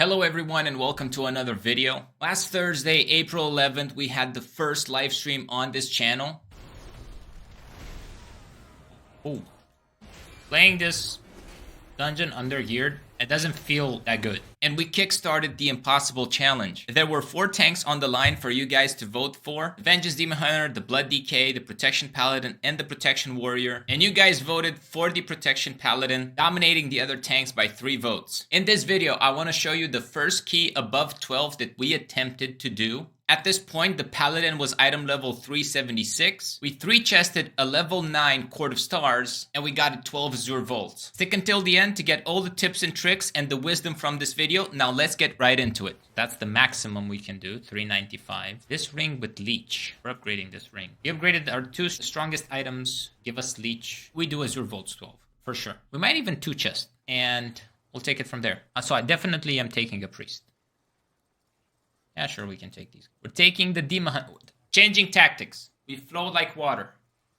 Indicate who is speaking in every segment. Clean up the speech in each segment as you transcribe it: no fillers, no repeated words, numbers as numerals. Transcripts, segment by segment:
Speaker 1: Hello everyone and welcome to another video. Last Thursday, April 11th, we had the first live stream on this channel. Oh, playing this dungeon under geared, it doesn't feel that good. And we kickstarted the impossible challenge. There were 4 tanks on the line for you guys to vote for. The Vengeance Demon Hunter, the Blood DK, the Protection Paladin, and the Protection Warrior. And you guys voted for the Protection Paladin, dominating the other tanks by 3 votes. In this video, I want to show you the first key above 12 that we attempted to do. At this point, the Paladin was item level 376. We 3-chested a level 9 Court of Stars, and we got a 12 Azure Volts. Stick until the end to get all the tips and tricks and the wisdom from this video. Now let's get right into it. That's the maximum we can do, 395. This ring with Leech. We're upgrading this ring. We upgraded our 2 strongest items. Give us Leech. We do Azure Volts 12, for sure. We might even 2-chest, and we'll take it from there. So I definitely am taking a Priest. Yeah, sure, we can take these. We're taking the Demon Hunter. Changing tactics. We flow like water.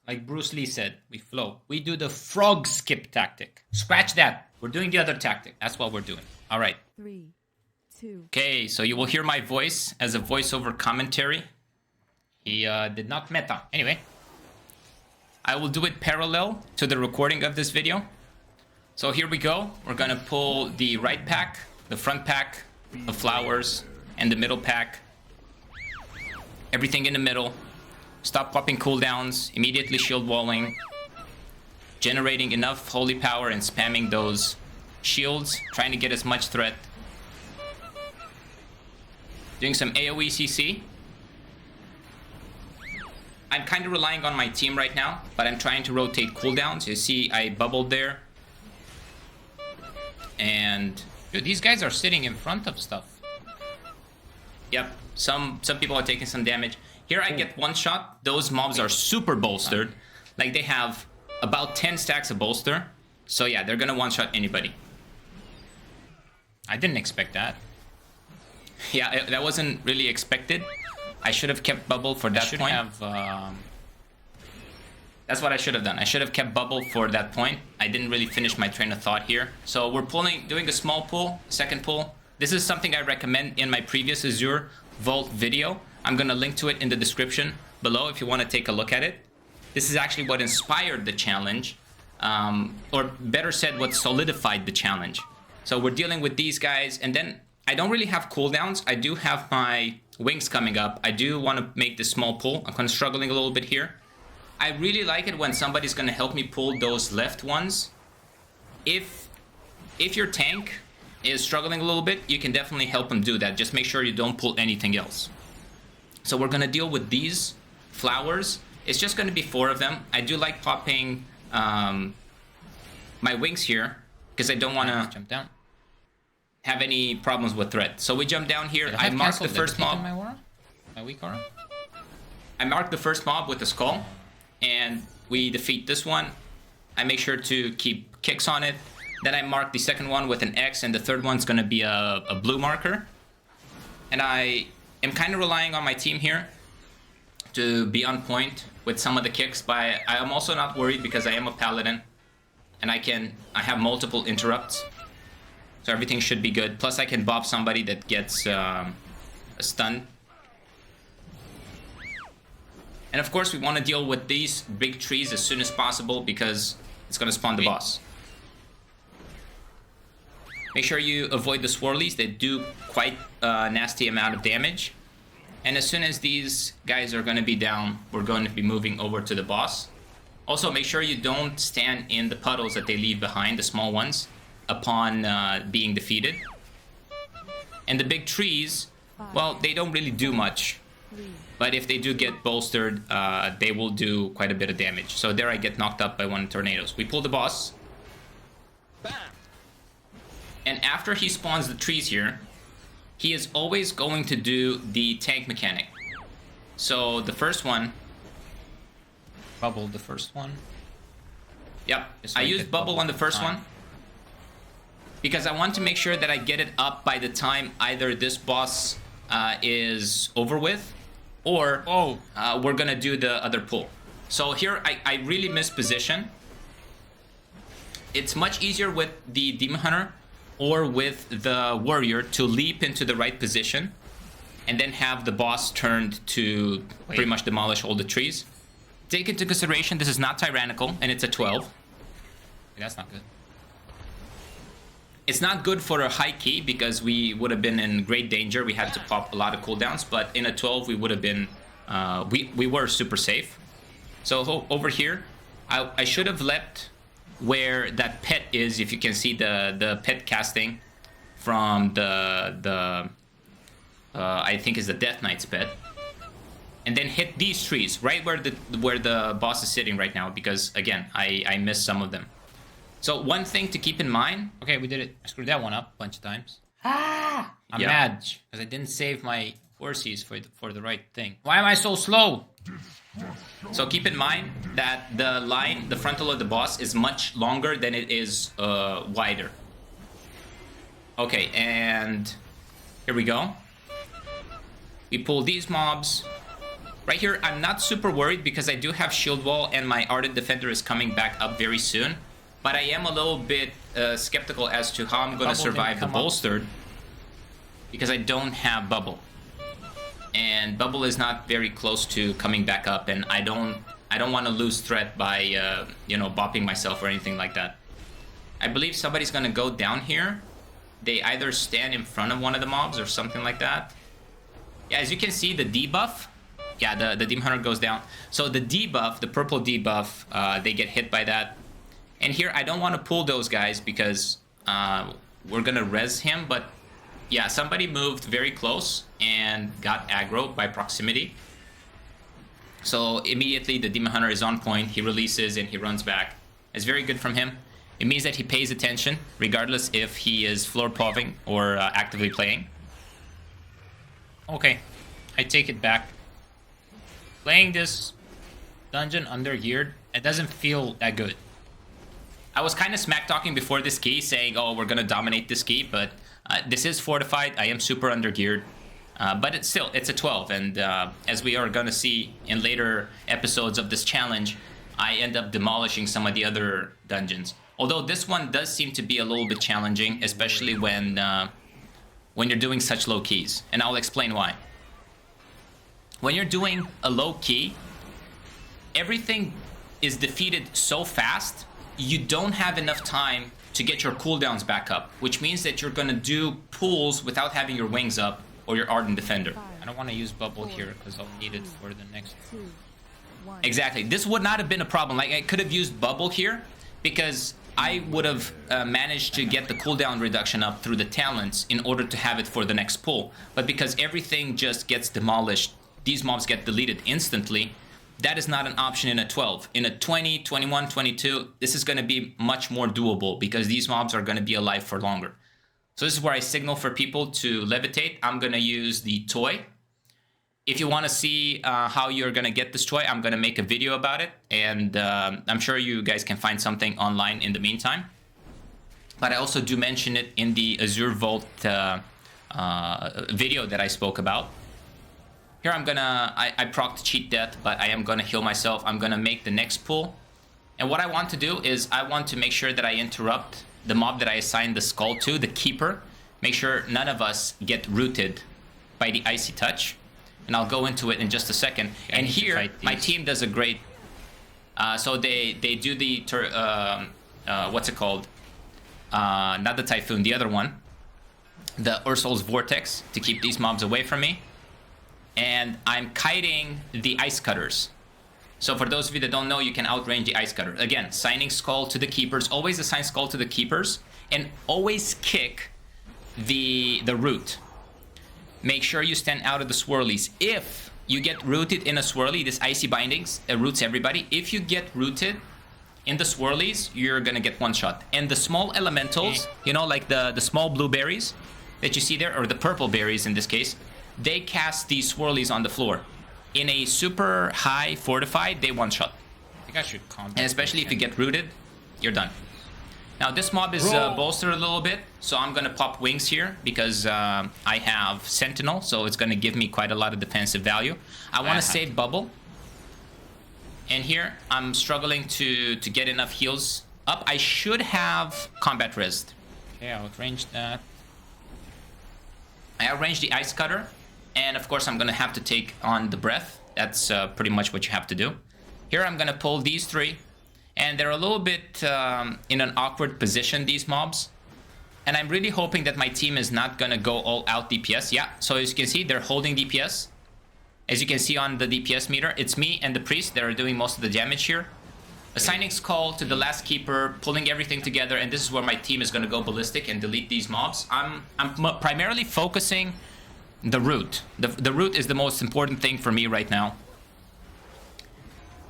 Speaker 1: Like Bruce Lee said, we flow. We do the frog skip tactic. Scratch that. We're doing the other tactic. That's what we're doing. All right.
Speaker 2: 3, 2.
Speaker 1: Okay, so you will hear my voice as a voiceover commentary. He did not meta. Anyway, I will do it parallel to the recording of this video. So here we go. We're going to pull the right pack, the front pack, the flowers, and the middle pack. Everything in the middle. Stop popping cooldowns. Immediately shield walling. Generating enough holy power and spamming those shields. Trying to get as much threat. Doing some AoE CC. I'm kind of relying on my team right now, but I'm trying to rotate cooldowns. You see I bubbled there. And dude, these guys are sitting in front of stuff. Yep, some people are taking some damage. Here I get 1 shot. Those mobs are super bolstered. Like they have about 10 stacks of bolster. So yeah, they're gonna 1-shot anybody. I didn't expect that. Yeah, that wasn't really expected. I should have kept bubble for that point. That's what I should have done. I should have kept bubble for that point. I didn't really finish my train of thought here. So we're doing a small pull, second pull. This is something I recommend in my previous Azure Vault video. I'm going to link to it in the description below if you want to take a look at it. This is actually what inspired the challenge, or better said, what solidified the challenge. So we're dealing with these guys, and then I don't really have cooldowns. I do have my wings coming up. I do want to make this small pull. I'm kind of struggling a little bit here. I really like it when somebody's going to help me pull those left ones. If your tank is struggling a little bit, you can definitely help them do that. Just make sure you don't pull anything else. So we're going to deal with these flowers. It's just going to be 4 of them. I do like popping my wings here because I don't want to jump down, have any problems with threat. So we jump down here. I marked the first mob. My weak aura? I marked the first mob with the skull, and we defeat this one. I make sure to keep kicks on it. Then I mark the second one with an X, and the third one's going to be a blue marker. And I am kind of relying on my team here to be on point with some of the kicks. But I am also not worried because I am a Paladin, and I have multiple interrupts. So everything should be good. Plus I can bop somebody that gets a stun. And of course we want to deal with these big trees as soon as possible because it's going to spawn the boss. Make sure you avoid the swirlies. They do quite a nasty amount of damage. And as soon as these guys are going to be down, we're going to be moving over to the boss. Also, make sure you don't stand in the puddles that they leave behind, the small ones, upon being defeated. And the big trees, well, they don't really do much. But if they do get bolstered, they will do quite a bit of damage. So there I get knocked up by 1 tornadoes. We pull the boss. Bam! And after he spawns the trees here, he is always going to do the tank mechanic. So the first one, bubble the first one. Yep, I used bubble on the first one because I want to make sure that I get it up by the time either this boss is over with, or we're gonna do the other pull. So here I really miss position. It's much easier with the Demon Hunter or with the warrior to leap into the right position and then have the boss turned to pretty much demolish all the trees. Take into consideration this is not tyrannical and it's a 12.
Speaker 2: That's not good.
Speaker 1: It's not good for a high key because we would have been in great danger. We had to pop a lot of cooldowns, but in a 12 we would have been, we were super safe. So over here, I should have leapt where that pet is. If you can see the pet casting from the I think is the Death Knight's pet, and then hit these trees right where the boss is sitting right now, because again I missed some of them. So one thing to keep in mind.
Speaker 2: Okay, we did it. I screwed that one up a bunch of times. I'm mad because I didn't save my horses for the right thing. Why am I so slow?
Speaker 1: So keep in mind that the frontal of the boss is much longer than it is wider. Okay, and here we go. We pull these mobs. Right here, I'm not super worried because I do have shield wall and my Ardent Defender is coming back up very soon. But I am a little bit skeptical as to how I'm going to survive the bolstered, because I don't have bubble. And bubble is not very close to coming back up, and I don't want to lose threat by you know, bopping myself or anything like that. I believe somebody's going to go down here. They either stand in front of one of the mobs or something like that. Yeah, as you can see, the debuff, yeah, the Demon Hunter goes down. So the debuff, the purple debuff, they get hit by that. And here, I don't want to pull those guys because we're going to res him. But yeah, somebody moved very close and got aggro by proximity. So immediately, the Demon Hunter is on point. He releases and he runs back. It's very good from him. It means that he pays attention, regardless if he is floor poving or actively playing.
Speaker 2: Okay, I take it back. Playing this dungeon under geared, it doesn't feel that good.
Speaker 1: I was kind of smack talking before this key, saying, oh, we're gonna dominate this key, but this is fortified. I am super under geared, but it's a 12, and as we are gonna see in later episodes of this challenge, I end up demolishing some of the other dungeons. Although this one does seem to be a little bit challenging, especially when you're doing such low keys, and I'll explain why. When you're doing a low key, everything is defeated so fast, you don't have enough time to get your cooldowns back up, which means that you're gonna do pulls without having your wings up or your Ardent Defender.
Speaker 2: I don't want to use bubble here because I'll need it for the next.
Speaker 1: Exactly. This would not have been a problem. Like, I could have used bubble here because I would have managed to get the cooldown reduction up through the talents in order to have it for the next pull. But because everything just gets demolished, these mobs get deleted instantly, that is not an option in a 12. In a 20, 21, 22, this is going to be much more doable because these mobs are going to be alive for longer. So this is where I signal for people to levitate. I'm going to use the toy. If you want to see how you're going to get this toy, I'm going to make a video about it. And I'm sure you guys can find something online in the meantime. But I also do mention it in the Azure Vault video that I spoke about. Here I'm gonna, I procced Cheat Death, but I am gonna heal myself. I'm gonna make the next pull. And what I want to do is I want to make sure that I interrupt the mob that I assigned the skull to, the Keeper. Make sure none of us get rooted by the Icy Touch. And I'll go into it in just a second. And here, my team does a great, so they do the, what's it called? Not the Typhoon, the other one. The Ursul's Vortex to keep these mobs away from me. And I'm kiting the Ice Cutters. So for those of you that don't know, you can outrange the Ice Cutter. Again, assigning Skull to the Keepers. Always assign Skull to the Keepers. And always kick the root. Make sure you stand out of the swirlies. If you get rooted in a swirly, this Icy Bindings roots everybody. If you get rooted in the swirlies, you're gonna get one shot. And the small elementals, you know, like the small blueberries that you see there, or the purple berries in this case, they cast these swirlies on the floor. In a super high fortified, they one shot.
Speaker 2: I think I should combat.
Speaker 1: And especially if you get rooted, you're done. Now this mob is bolstered a little bit, so I'm gonna pop wings here because I have Sentinel, so it's gonna give me quite a lot of defensive value. I wanna save bubble. And here, I'm struggling to get enough heals up. I should have combat rest.
Speaker 2: Okay, I outranged that.
Speaker 1: I outranged the Ice Cutter, and of course I'm gonna have to take on the Breath. That's pretty much what you have to do. Here I'm gonna pull these 3, and they're a little bit in an awkward position, these mobs. And I'm really hoping that my team is not gonna go all out DPS. Yeah, so as you can see, they're holding DPS. As you can see on the DPS meter, it's me and the Priest that are doing most of the damage here. Assigning Skull to the last Keeper, pulling everything together, and this is where my team is gonna go ballistic and delete these mobs. I'm primarily focusing the root. The root is the most important thing for me right now.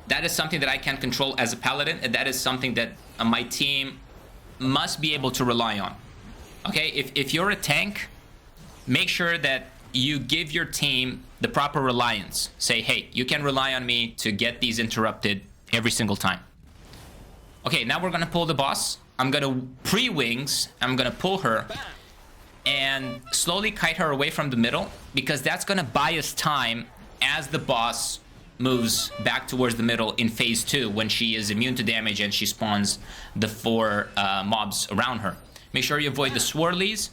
Speaker 1: That is something that I can control as a Paladin, and that is something that my team must be able to rely on. Okay, if you're a tank, make sure that you give your team the proper reliance. Say, hey, you can rely on me to get these interrupted every single time. Okay, now we're gonna pull the boss. I'm gonna pre-wings, I'm gonna pull her and slowly kite her away from the middle, because that's gonna buy us time as the boss moves back towards the middle in phase 2, when she is immune to damage and she spawns the 4 mobs around her. Make sure you avoid the swirlies.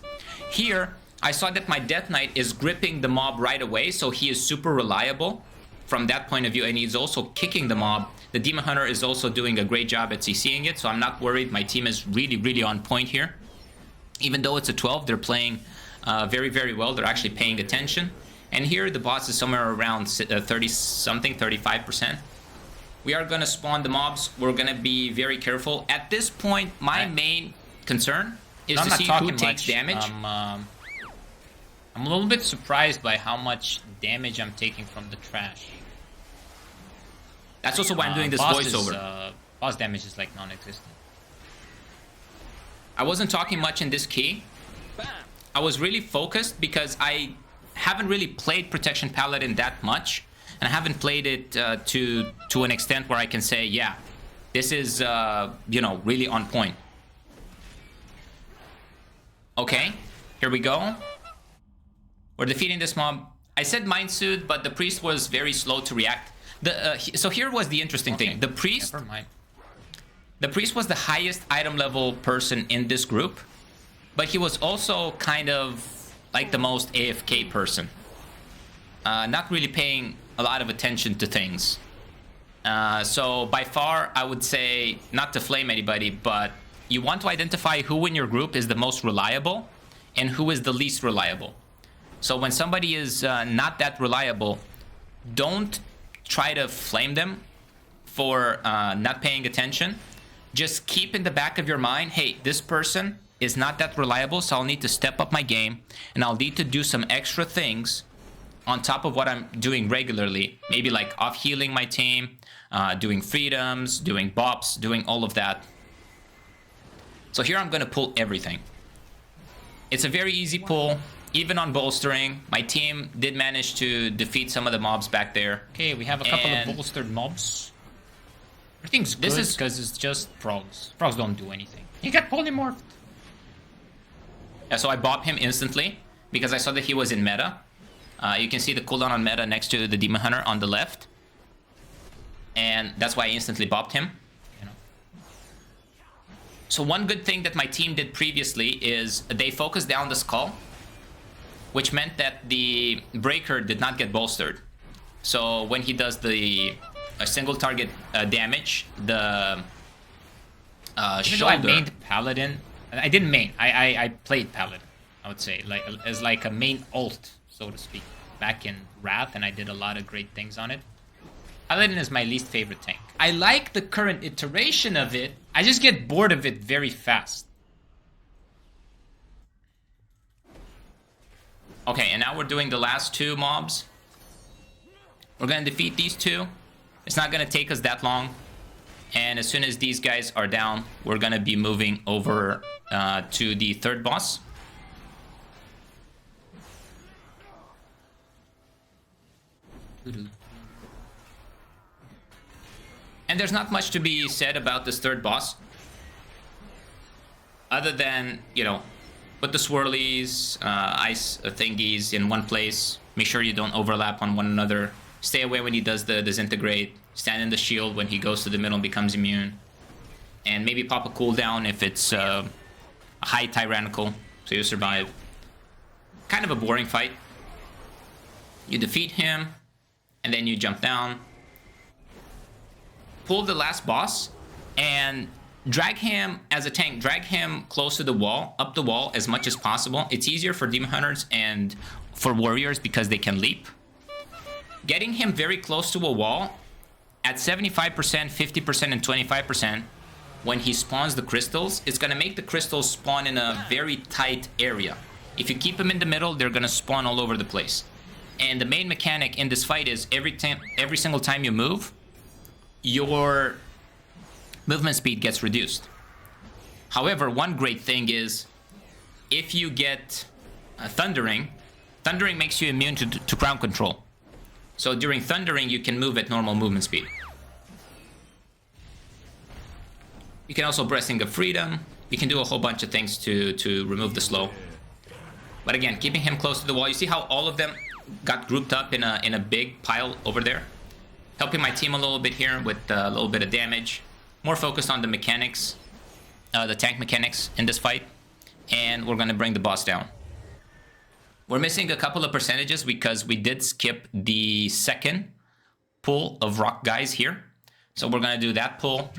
Speaker 1: Here, I saw that my Death Knight is gripping the mob right away, so he is super reliable from that point of view, and he's also kicking the mob. The Demon Hunter is also doing a great job at CCing it, so I'm not worried. My team is really, really on point here. Even though it's a 12, they're playing very, very well. They're actually paying attention. And here, the boss is somewhere around 30-something, 35%. We are going to spawn the mobs. We're going to be very careful. At this point, my main concern is to see who takes damage.
Speaker 2: I'm a little bit surprised by how much damage I'm taking from the trash.
Speaker 1: That's also why I'm doing this voiceover.
Speaker 2: Boss damage is like non-existent.
Speaker 1: I wasn't talking much in this key. I was really focused because I haven't really played Protection Paladin that much, and I haven't played it to an extent where I can say, yeah, this is you know, really on point. Okay, here we go. We're defeating this mob. I said Mind Soothe, but the Priest was very slow to react. So here was the interesting thing. The Priest...
Speaker 2: Never mind.
Speaker 1: The Priest was the highest item level person in this group, but he was also kind of like the most AFK person. Not really paying a lot of attention to things. So by far, I would say, not to flame anybody, but you want to identify who in your group is the most reliable and who is the least reliable. So when somebody is not that reliable, don't try to flame them for not paying attention. Just keep in the back of your mind, hey, this person is not that reliable, so I'll need to step up my game, and I'll need to do some extra things on top of what I'm doing regularly. Maybe like off-healing my team, doing freedoms, doing bops, doing all of that. So here I'm going to pull everything. It's a very easy pull, even on bolstering. My team did manage to defeat some of the mobs back there.
Speaker 2: Okay, we have a couple of bolstered mobs. Everything's good because it's just frogs. Frogs don't do anything. He got polymorphed.
Speaker 1: Yeah, so I bopped him instantly because I saw that he was in meta. You can see the cooldown on meta next to the Demon Hunter on the left. And that's why I instantly bopped him. You know. So one good thing that my team did previously is they focused down the skull, which meant that the breaker did not get bolstered. So when he does the single target damage, the shoulder...
Speaker 2: I mained Paladin. I didn't main. I played Paladin, I would say, like as like a main ult, so to speak, back in Wrath, and I did a lot of great things on it. Paladin is my least favorite tank. I like the current iteration of it. I just get bored of it very fast.
Speaker 1: Okay, and now we're doing the last 2 mobs. We're gonna defeat these 2. It's not gonna take us that long. And as soon as these guys are down, we're gonna be moving over to the 3rd boss. And there's not much to be said about this 3rd boss. Other than, you know, put the swirlies, ice thingies in one place. Make sure you don't overlap on one another. Stay away when he does the disintegrate. Stand in the shield when he goes to the middle and becomes immune. And maybe pop a cooldown if it's a high tyrannical, so you survive. Kind of a boring fight. You defeat him, and then you jump down. Pull the last boss, and drag him as a tank. Drag him close to the wall, up the wall as much as possible. It's easier for demon hunters and for warriors because they can leap. Getting him very close to a wall at 75%, 50%, and 25%, when he spawns the crystals, it's going to make the crystals spawn in a very tight area. If you keep them in the middle, they're going to spawn all over the place. And the main mechanic in this fight is every single time you move, your movement speed gets reduced. However, one great thing is if you get Thundering makes you immune to ground control. So during Thundering, you can move at normal movement speed. You can also Blessing of Freedom. You can do a whole bunch of things to remove the slow. But again, keeping him close to the wall. You see how all of them got grouped up in a big pile over there? Helping my team a little bit here with a little bit of damage. More focused on the mechanics, the tank mechanics in this fight. And we're going to bring the boss down. We're missing a couple of percentages because we did skip the second pull of rock guys here. So we're going to do that pull.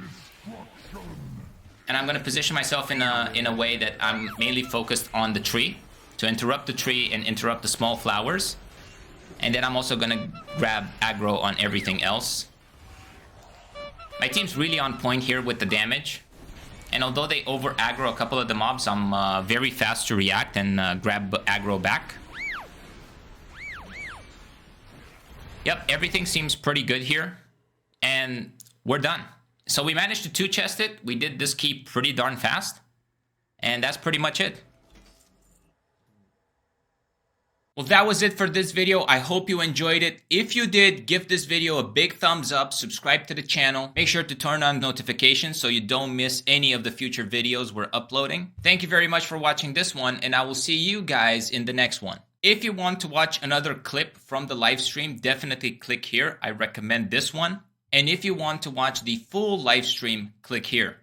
Speaker 1: And I'm going to position myself in a way that I'm mainly focused on the tree, to interrupt the tree and interrupt the small flowers. And then I'm also going to grab aggro on everything else. My team's really on point here with the damage. And although they over aggro a couple of the mobs, I'm very fast to react and grab aggro back. Yep, everything seems pretty good here. And we're done. So we managed to 2-chest it. We did this key pretty darn fast. And that's pretty much it. Well, that was it for this video. I hope you enjoyed it. If you did, give this video a big thumbs up, subscribe to the channel. Make sure to turn on notifications so you don't miss any of the future videos we're uploading. Thank you very much for watching this one, and I will see you guys in the next one. If you want to watch another clip from the live stream, definitely click here. I recommend this one. And if you want to watch the full live stream, click here.